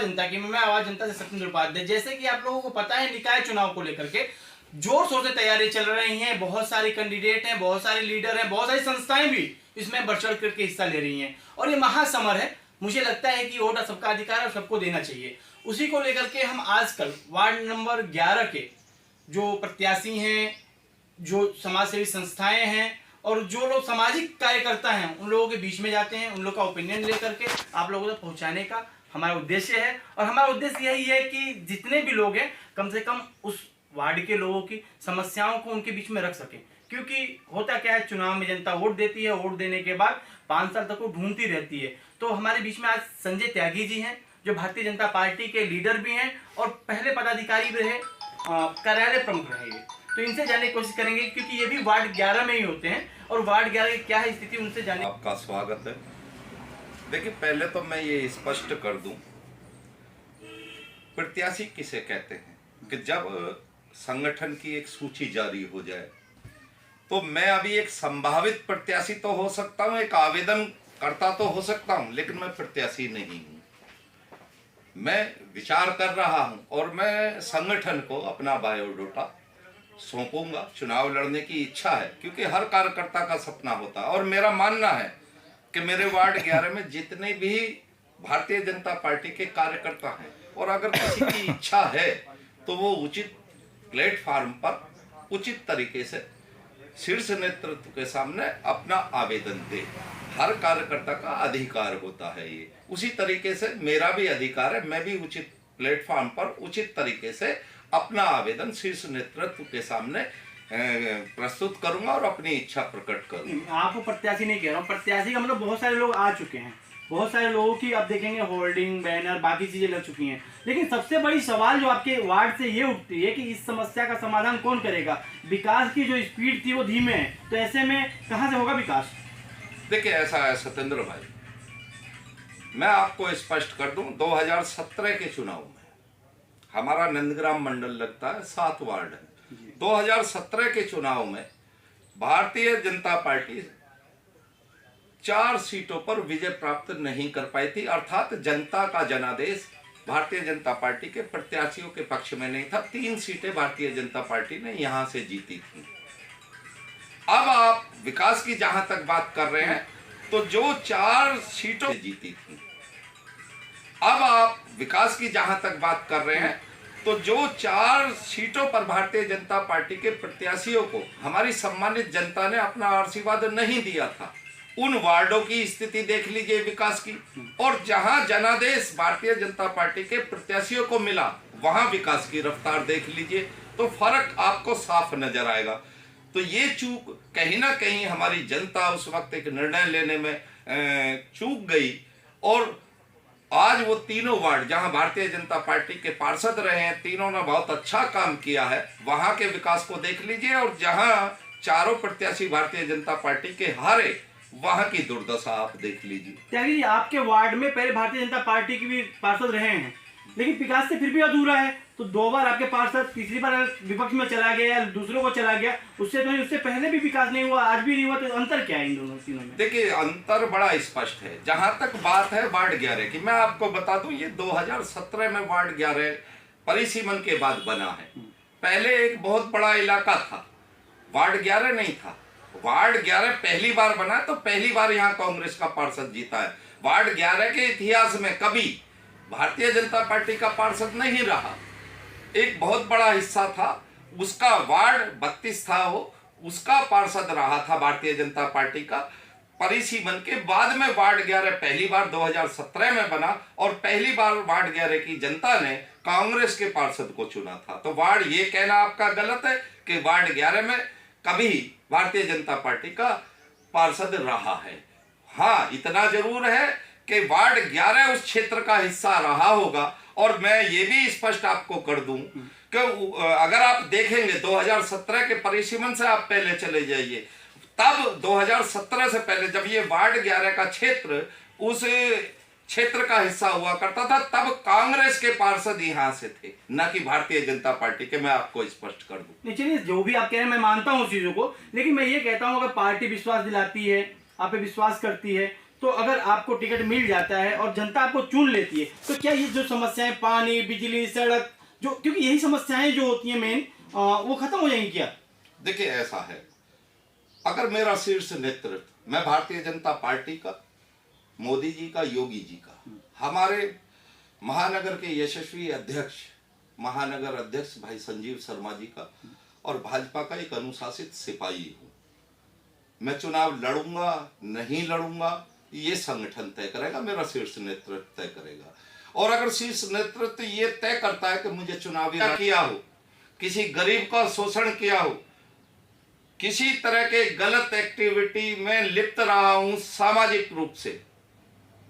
आवाज जनता की, मैं आवाज जनता से सत्येंद्र उपाध्याय। जैसे कि आप लोगों को पता है, निकाय चुनाव को लेकर के जोर शोर से तैयारी चल रही है। बहुत सारे कैंडिडेट हैं, बहुत सारे लीडर हैं, बहुत सारी संस्थाएं भी इसमें बढ़ चढ़ करके हिस्सा ले रही हैं और ये महासमर है। मुझे लगता है कि वोट सबका अधिकार है और सबको देना चाहिए। उसी को लेकर के हम आजकल वार्ड नंबर 11 के जो प्रत्याशी हैं, जो समाजसेवी संस्थाएं हैं और जो लोग सामाजिक कार्यकर्ता हैं, उन लोगों के बीच में जाते हैं। उन लोगों का ओपिनियन लेकर के आप लोगों तक पहुंचाने का हमारा उद्देश्य है। और हमारा उद्देश्य यही है कि जितने भी लोग हैं, कम से कम उस वार्ड के लोगों की समस्याओं को उनके बीच में रख सकें। क्योंकि होता क्या है, चुनाव में जनता वोट देती है, वोट देने के बाद 5 साल तक वो ढूंढती रहती है। तो हमारे बीच में आज संजय त्यागी जी हैं, जो भारतीय जनता पार्टी के लीडर भी हैं और पहले पदाधिकारी भी रहे, कार्यालय प्रमुख रहे। तो इनसे जानने की कोशिश करेंगे, क्योंकि ये भी वार्ड 11 में ही होते हैं और वार्ड 11 की क्या है स्थिति, उनसे जानने। आपका स्वागत है। देखिए, पहले तो मैं ये स्पष्ट कर दूं, प्रत्याशी किसे कहते हैं कि जब संगठन की एक सूची जारी हो जाए तो मैं अभी एक संभावित प्रत्याशी तो हो सकता हूं, एक आवेदन करता तो हो सकता हूं, लेकिन मैं प्रत्याशी नहीं हूं। मैं विचार कर रहा हूं और मैं संगठन को अपना बायोडाटा सौंपूंगा। चुनाव लड़ने की इच्छा है, क्योंकि हर कार्यकर्ता का सपना होता है और मेरा मानना है कि मेरे वार्ड 11 में जितने भी भारतीय जनता पार्टी के कार्यकर्ता हैं और अगर किसी की इच्छा है तो वो उचित प्लेटफॉर्म पर उचित तरीके से शीर्ष नेतृत्व के सामने अपना आवेदन दे। हर कार्यकर्ता का अधिकार होता है ये। उसी तरीके से मेरा भी अधिकार है, मैं भी उचित प्लेटफॉर्म पर उचित तरीके से अपना आवेदन शीर्ष नेतृत्व के सामने प्रस्तुत करूंगा और अपनी इच्छा प्रकट करूंगा। आपको प्रत्याशी नहीं कह रहा हूँ, प्रत्याशी का मतलब बहुत सारे लोग आ चुके हैं, बहुत सारे लोगों की आप देखेंगे होर्डिंग, बैनर, बाकी चीजें लग चुकी हैं। लेकिन सबसे बड़ी सवाल जो आपके वार्ड से ये उठती है कि इस समस्या का समाधान कौन करेगा। विकास की जो स्पीड थी वो धीमे है, तो ऐसे में कहाँ से होगा विकास? देखिए, ऐसा है सत्येंद्र भाई, मैं आपको स्पष्ट कर दूं, 2017 के चुनाव में हमारा नंदग्राम मंडल लगता है, 7 वार्ड है। 2017 के चुनाव में भारतीय जनता पार्टी 4 सीटों पर विजय प्राप्त नहीं कर पाई थी, अर्थात जनता का जनादेश भारतीय जनता पार्टी के प्रत्याशियों के पक्ष में नहीं था। 3 सीटें भारतीय जनता पार्टी ने यहां से जीती थी। अब आप विकास की जहां तक बात कर रहे हैं, तो जो 4 सीटों जीती थी, अब आप विकास की जहां तक बात कर रहे हैं, तो जो 4 सीटों पर भारतीय जनता पार्टी के प्रत्याशियों को हमारी सम्मानित जनता ने अपना आशीर्वाद नहीं दिया था, उन वार्डों की स्थिति देख लीजिए विकास की। और जहां जनादेश भारतीय जनता पार्टी के प्रत्याशियों को मिला, वहां विकास की रफ्तार देख लीजिए, तो फर्क आपको साफ नजर आएगा। तो ये चूक कहीं ना कहीं हमारी जनता उस वक्त एक निर्णय लेने में चूक गई और आज वो तीनों वार्ड जहां भारतीय जनता पार्टी के पार्षद रहे हैं, तीनों ने बहुत अच्छा काम किया है, वहां के विकास को देख लीजिए। और जहां चारों प्रत्याशी भारतीय जनता पार्टी के हारे, वहां की दुर्दशा आप देख लीजिए। त्यागी जी, आपके वार्ड में पहले भारतीय जनता पार्टी के भी पार्षद रहे हैं, लेकिन विकास से फिर भी अधूरा है। तो 2 बार आपके पार्षद, तीसरी बार विपक्ष में चला गया या दूसरों को चला गया, उससे पहले भी विकास नहीं हुआ, आज भी नहीं हुआ। तो अंतर क्या है इन दोनों तीनों में? देखिए, अंतर बड़ा स्पष्ट है। जहां तक बात है वार्ड 11 की, मैं आपको बता दूं, ये 2017 में वार्ड 11 परिसीमन के बाद बना है। पहले एक बहुत बड़ा इलाका था, वार्ड 11 नहीं था। वार्ड 11 पहली बार बना, तो पहली बार यहाँ कांग्रेस का पार्षद जीता है। वार्ड 11 के इतिहास में कभी भारतीय जनता पार्टी का पार्षद नहीं रहा। एक बहुत बड़ा हिस्सा था उसका, वार्ड 32 था, वो उसका पार्षद रहा था भारतीय जनता पार्टी का। परिसीमन के बाद में वार्ड 11 पहली बार 2017 में बना और पहली बार वार्ड 11 की जनता ने कांग्रेस के पार्षद को चुना था। तो वार्ड, ये कहना आपका गलत है कि वार्ड 11 में कभी भारतीय जनता पार्टी का पार्षद रहा है। हाँ, इतना जरूर है कि वार्ड 11 उस क्षेत्र का हिस्सा रहा होगा। और मैं ये भी स्पष्ट आपको कर दूं कि अगर आप देखेंगे 2017 के परिसीमन से आप पहले चले जाइए, तब 2017 से पहले जब ये वार्ड 11 का क्षेत्र उस क्षेत्र का हिस्सा हुआ करता था, तब कांग्रेस के पार्षद यहाँ से थे, न कि भारतीय जनता पार्टी के। मैं आपको स्पष्ट कर दूं। नहीं, चलिए, जो भी आप कह रहे हैं मैं मानता हूँ चीजों को, लेकिन मैं ये कहता हूँ अगर पार्टी विश्वास दिलाती है, आप पे विश्वास करती है, तो अगर आपको टिकट मिल जाता है और जनता आपको चुन लेती है, तो क्या ये जो समस्याएं पानी, बिजली, सड़क, जो क्योंकि यही समस्याएं जो होती हैं मेन, वो खत्म हो जाएंगी क्या? देखिए ऐसा है, अगर मेरा शीर्ष नेतृत्व, मैं भारतीय जनता पार्टी का, मोदी जी का, योगी जी का, हमारे महानगर के यशस्वी अध्यक्ष, महानगर अध्यक्ष भाई संजीव शर्मा जी का, और भाजपा का एक अनुशासित सिपाही हूं। मैं चुनाव लड़ूंगा नहीं लड़ूंगा ये संगठन तय करेगा, मेरा शीर्ष नेतृत्व तय करेगा। और अगर शीर्ष नेतृत्व ये तय करता है कि मुझे चुनावी किया हो, किसी गरीब का शोषण किया हो, किसी तरह के गलत एक्टिविटी में लिप्त रहा हूं सामाजिक रूप से,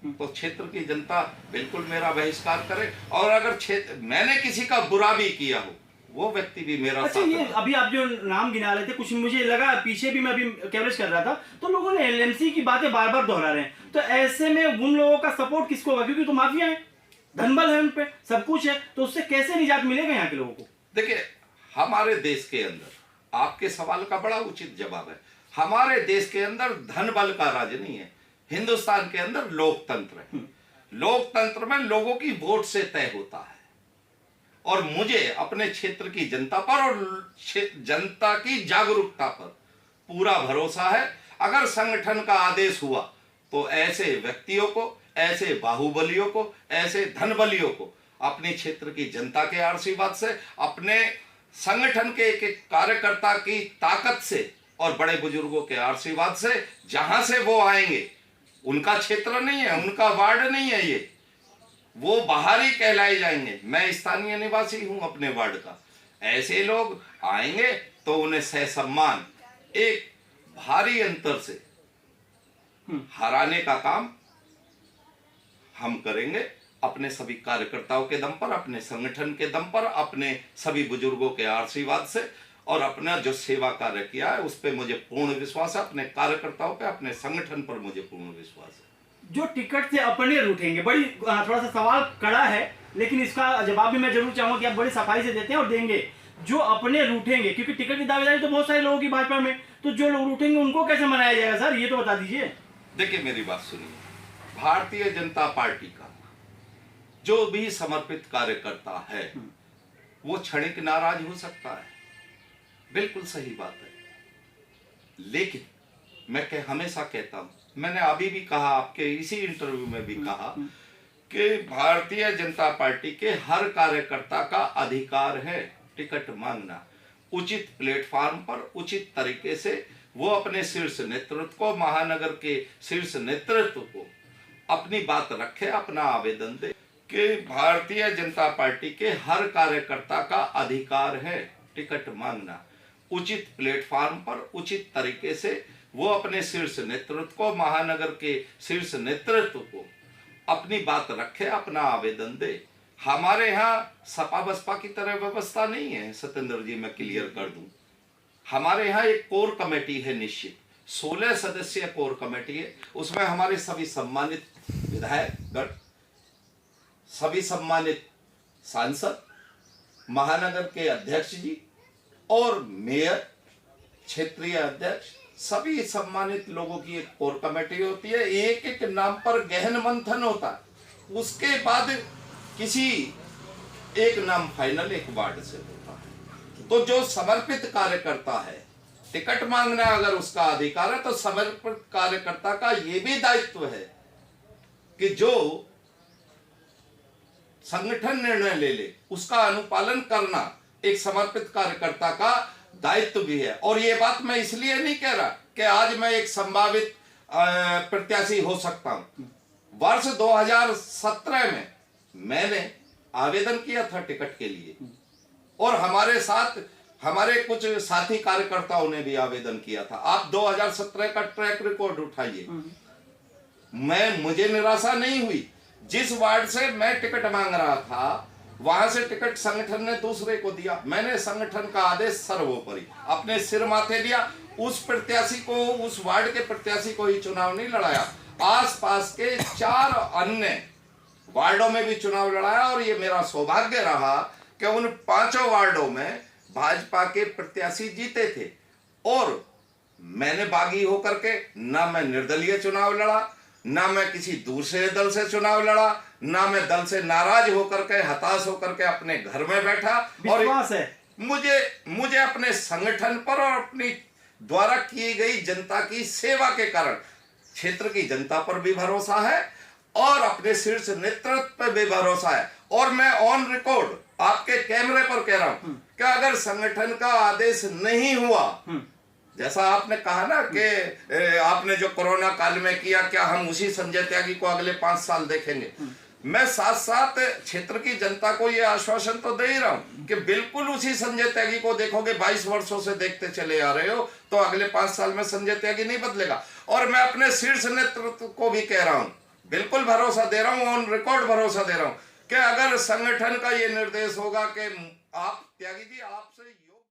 तो क्षेत्र की जनता बिल्कुल मेरा बहिष्कार करे। और अगर क्षेत्र मैंने किसी का बुरा भी किया हो, वो व्यक्ति भी मेरा अच्छा, ये अभी आप जो नाम गिना रहे थे, कुछ मुझे लगा पीछे भी मैं अभी कवरेज कर रहा था, तो लोगों ने एलएमसी की बातें बार बार दोहरा रहे हैं। तो ऐसे में उन लोगों का सपोर्ट किसको होगा? क्योंकि तो माफिया है, धनबल है, उन पे सब कुछ है, तो उससे कैसे निजात मिलेगा यहाँ के लोगों को? देखिए, हमारे देश के अंदर, आपके सवाल का बड़ा उचित जवाब है, हमारे देश के अंदर धन बल का राज नहीं है। हिंदुस्तान के अंदर लोकतंत्र है। लोकतंत्र में लोगों की वोट से तय होता है, और मुझे अपने क्षेत्र की जनता पर और जनता की जागरूकता पर पूरा भरोसा है। अगर संगठन का आदेश हुआ तो ऐसे व्यक्तियों को, ऐसे बाहुबलियों को, ऐसे धनबलियों को अपने क्षेत्र की जनता के आशीर्वाद से, अपने संगठन के एक एक कार्यकर्ता की ताकत से और बड़े बुजुर्गों के आशीर्वाद से, जहां से वो आएंगे, उनका क्षेत्र नहीं है, उनका वार्ड नहीं है ये, वो बाहरी कहलाए जाएंगे। मैं स्थानीय निवासी हूं अपने वार्ड का। ऐसे लोग आएंगे तो उन्हें सहसम्मान एक भारी अंतर से हराने का काम हम करेंगे, अपने सभी कार्यकर्ताओं के दम पर, अपने संगठन के दम पर, अपने सभी बुजुर्गों के आशीर्वाद से, और अपना जो सेवा कार्य किया है उस पर मुझे पूर्ण विश्वास है, अपने कार्यकर्ताओं पे, अपने संगठन पर मुझे पूर्ण विश्वास है। जो टिकट से अपने रूठेंगे, बड़ी थोड़ा सा सवाल कड़ा है, लेकिन इसका जवाब भी मैं जरूर चाहूंगा कि आप बड़ी सफाई से देते हैं और देंगे। जो अपने रूठेंगे, क्योंकि टिकट की दावेदारी तो बहुत सारे लोगों की भाजपा में, तो जो लोग रूठेंगे उनको कैसे मनाया जाएगा सर, ये तो बता दीजिए। देखिए मेरी बात सुनिए, भारतीय जनता पार्टी का जो भी समर्पित कार्यकर्ता है वो क्षणिक नाराज हो सकता है, बिल्कुल सही बात है, लेकिन मैं हमेशा कहता हूं, मैंने अभी भी कहा, आपके इसी इंटरव्यू में भी कहा कि भारतीय जनता पार्टी के हर कार्यकर्ता का अधिकार है टिकट मांगना, उचित प्लेटफॉर्म पर उचित तरीके से वो अपने शीर्ष नेतृत्व को, महानगर के शीर्ष नेतृत्व को अपनी बात रखे, अपना आवेदन दे कि भारतीय जनता पार्टी के हर कार्यकर्ता का अधिकार है टिकट मांगना, उचित प्लेटफॉर्म पर उचित तरीके से वो अपने शीर्ष नेतृत्व को, महानगर के शीर्ष नेतृत्व को अपनी बात रखे, अपना आवेदन दे। हमारे यहाँ सपा बसपा की तरह व्यवस्था नहीं है सत्येंद्र जी, मैं क्लियर कर दूं। हमारे यहाँ एक कोर कमेटी है निश्चित, 16 सदस्यीय कोर कमेटी है, उसमें हमारे सभी सम्मानित विधायकगण, सभी सम्मानित सांसद, महानगर के अध्यक्ष जी और मेयर, क्षेत्रीय अध्यक्ष, सभी सम्मानित लोगों की एक कोर कमेटी होती है। एक एक नाम पर गहन मंथन होता है, उसके बाद किसी एक नाम फाइनल एक वार्ड से होता है। तो जो समर्पित कार्यकर्ता है, टिकट मांगना अगर उसका अधिकार है, तो समर्पित कार्यकर्ता का यह भी दायित्व है कि जो संगठन निर्णय ले ले उसका अनुपालन करना एक समर्पित कार्यकर्ता का दायित्व भी है। और ये बात मैं इसलिए नहीं कह रहा कि आज मैं एक संभावित प्रत्याशी हो सकता हूं। वर्ष 2017 में मैंने आवेदन किया था टिकट के लिए, और हमारे साथ हमारे कुछ साथी कार्यकर्ताओं ने भी आवेदन किया था। आप 2017 का ट्रैक रिकॉर्ड उठाइए, मुझे निराशा नहीं हुई। जिस वार्ड से मैं टिकट मांग रहा था वहां से टिकट संगठन ने दूसरे को दिया, मैंने संगठन का आदेश सर्वोपरि अपने सिर माथे लिया। उस प्रत्याशी को, उस वार्ड के प्रत्याशी को ही चुनाव नहीं लड़ाया, आसपास के 4 अन्य वार्डों में भी चुनाव लड़ाया। और ये मेरा सौभाग्य रहा कि उन 5 वार्डों में भाजपा के प्रत्याशी जीते थे, और मैंने बागी होकर के, ना मैं निर्दलीय चुनाव लड़ा, ना मैं किसी दूसरे दल से चुनाव लड़ा, ना मैं दल से नाराज होकर के, हताश होकर के अपने घर में बैठा। और विश्वास है मुझे अपने संगठन पर और अपनी द्वारा की गई जनता की सेवा के कारण क्षेत्र की जनता पर भी भरोसा है और अपने शीर्ष नेतृत्व पर भी भरोसा है। और मैं ऑन रिकॉर्ड आपके कैमरे पर कह रहा हूं कि अगर संगठन का आदेश नहीं हुआ, जैसा आपने कहा ना कि आपने जो कोरोना काल में किया, क्या हम उसी संजय त्यागी को अगले 5 साल देखेंगे? मैं साथ साथ क्षेत्र की जनता को यह आश्वासन तो दे ही रहा हूं कि बिल्कुल उसी संजय त्यागी को देखोगे। 22 वर्षों से देखते चले आ रहे हो, तो अगले 5 साल में संजय त्यागी नहीं बदलेगा। और मैं अपने शीर्ष नेतृत्व को भी कह रहा हूं, बिल्कुल भरोसा दे रहा हूं, ऑन रिकॉर्ड भरोसा दे रहा हूं कि अगर संगठन का ये निर्देश होगा कि आप त्यागी जी आपसे